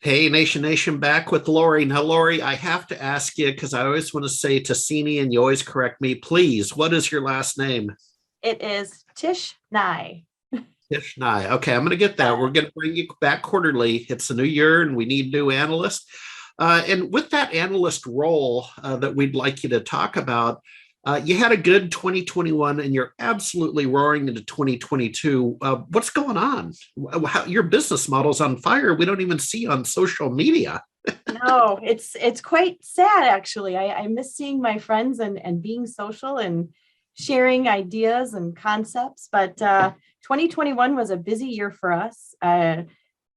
Hey, Nation, back with Lori. Now, Lori, I have to ask you because I always want to say Tassini and you always correct me. Please, what is your last name? It is Tish Nye. Tish Nye. Okay, I'm going to get that. We're going to bring you back quarterly. It's a new year and we need new analysts. And with that analyst role that we'd like you to talk about, you had a good 2021 and you're absolutely roaring into 2022. What's going on? Your business model's on fire. We don't even see on social media. No, it's quite sad actually. I miss seeing my friends and being social and sharing ideas and concepts. But 2021 was a busy year for us.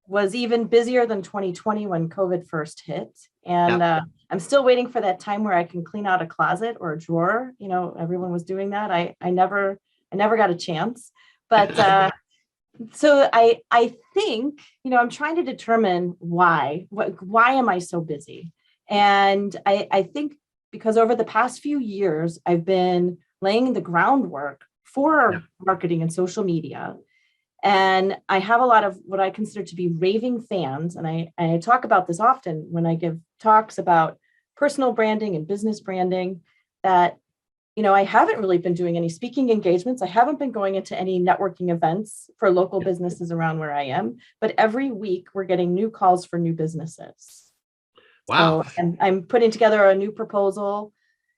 Was even busier than 2020 when COVID first hit. And Yeah. I'm still waiting for that time where I can clean out a closet or a drawer. Everyone was doing that. I never got a chance. But so I think, I'm trying to determine why am I so busy? And I think because over the past few years, I've been laying the groundwork Yeah. for marketing and social media. And I have a lot of what I consider to be raving fans. And I talk about this often when I give talks about personal branding and business branding that, I haven't really been doing any speaking engagements. I haven't been going into any networking events for local businesses around where I am. But every week we're getting new calls for new businesses. Wow. So I'm putting together a new proposal.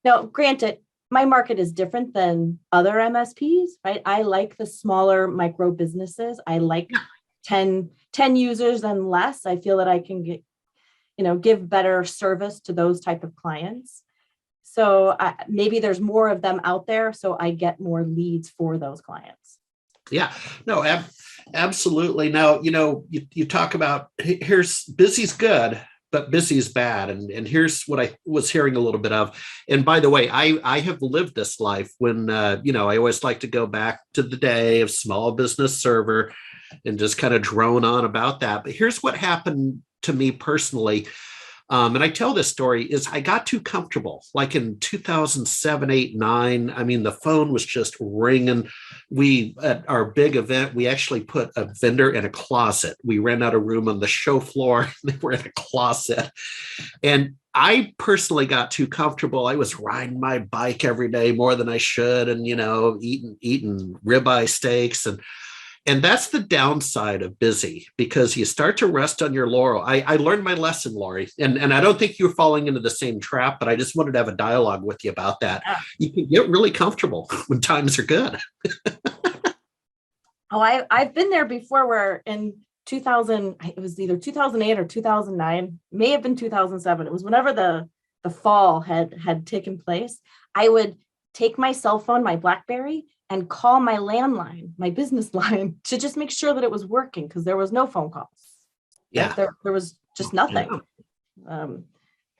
Now, granted, my market is different than other MSPs, right? I like the smaller micro businesses. I like 10 users and less. I feel that I can give better service to those type of clients. So maybe there's more of them out there, so I get more leads for those clients. Yeah. No, absolutely. Now, you talk about here's busy's good, but busy is bad. And here's what I was hearing a little bit of. And by the way, I have lived this life when, I always like to go back to the day of small business server and just kind of drone on about that. But here's what happened to me personally. And I tell this story is I got too comfortable. Like in 2007, 8, 9, I mean, the phone was just ringing. We, at our big event, we actually put a vendor in a closet. We ran out of room on the show floor. They were in a closet. And I personally got too comfortable. I was riding my bike every day more than I should and, eating ribeye steaks. And that's the downside of busy because you start to rest on your laurel. I learned my lesson, Lori, and I don't think you're falling into the same trap, but I just wanted to have a dialogue with you about that. Yeah. You can get really comfortable when times are good. Oh, I've been there before where in 2000, it was either 2008 or 2009, may have been 2007. It was whenever the fall had taken place. I would take my cell phone, my BlackBerry, and call my landline, my business line, to just make sure that it was working because there was no phone calls, right? Yeah. There was just nothing. Yeah.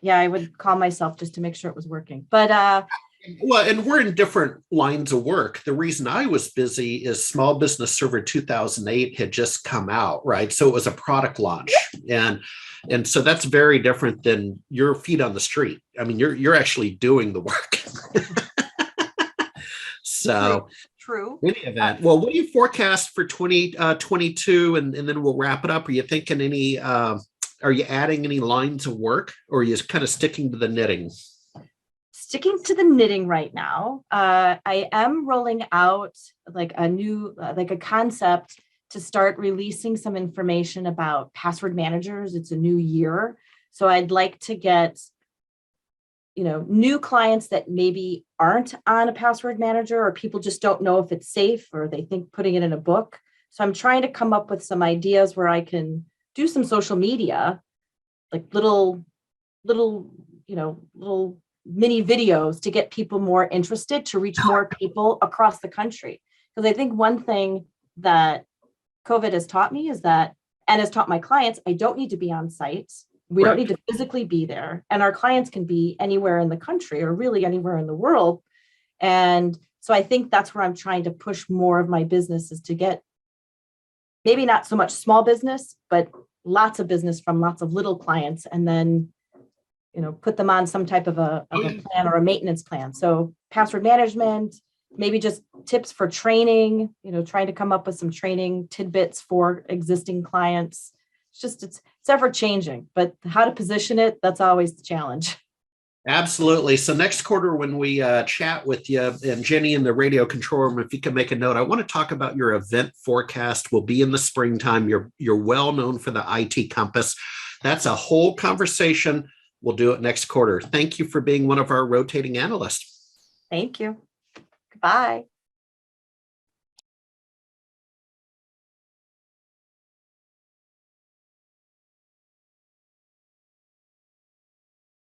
Yeah, I would call myself just to make sure it was working. But Well, and we're in different lines of work. The reason I was busy is Small Business Server 2008 had just come out, right? So it was a product launch. And so that's very different than your feet on the street. I mean, you're actually doing the work. true, So true. any event. Well, what do you forecast for 2022? And then we'll wrap it up. Are you thinking are you adding any lines of work or are you kind of sticking to the knitting? Sticking to the knitting right now. I am rolling out like a new, like a concept to start releasing some information about password managers. It's a new year. So I'd like to get, new clients that maybe aren't on a password manager or people just don't know if it's safe or they think putting it in a book. So I'm trying to come up with some ideas where I can do some social media, like little, little mini videos to get people more interested, to reach more people across the country. Because I think one thing that COVID has taught me is that, and has taught my clients, I don't need to be on site. We don't need Correct. to physically be there. And our clients can be anywhere in the country or really anywhere in the world. And so I think that's where I'm trying to push more of my business is to get maybe not so much small business, but lots of business from lots of little clients and then put them on some type of a plan or a maintenance plan. So password management, maybe just tips for training, trying to come up with some training tidbits for existing clients. It's it's ever changing, but how to position it, that's always the challenge. Absolutely. So next quarter, when we chat with you and Jenny in the radio control room, if you can make a note, I want to talk about your event forecast. Will be in the springtime. You're well known for the IT Compass. That's a whole conversation. We'll do it next quarter. Thank you for being one of our rotating analysts. Thank you. Goodbye.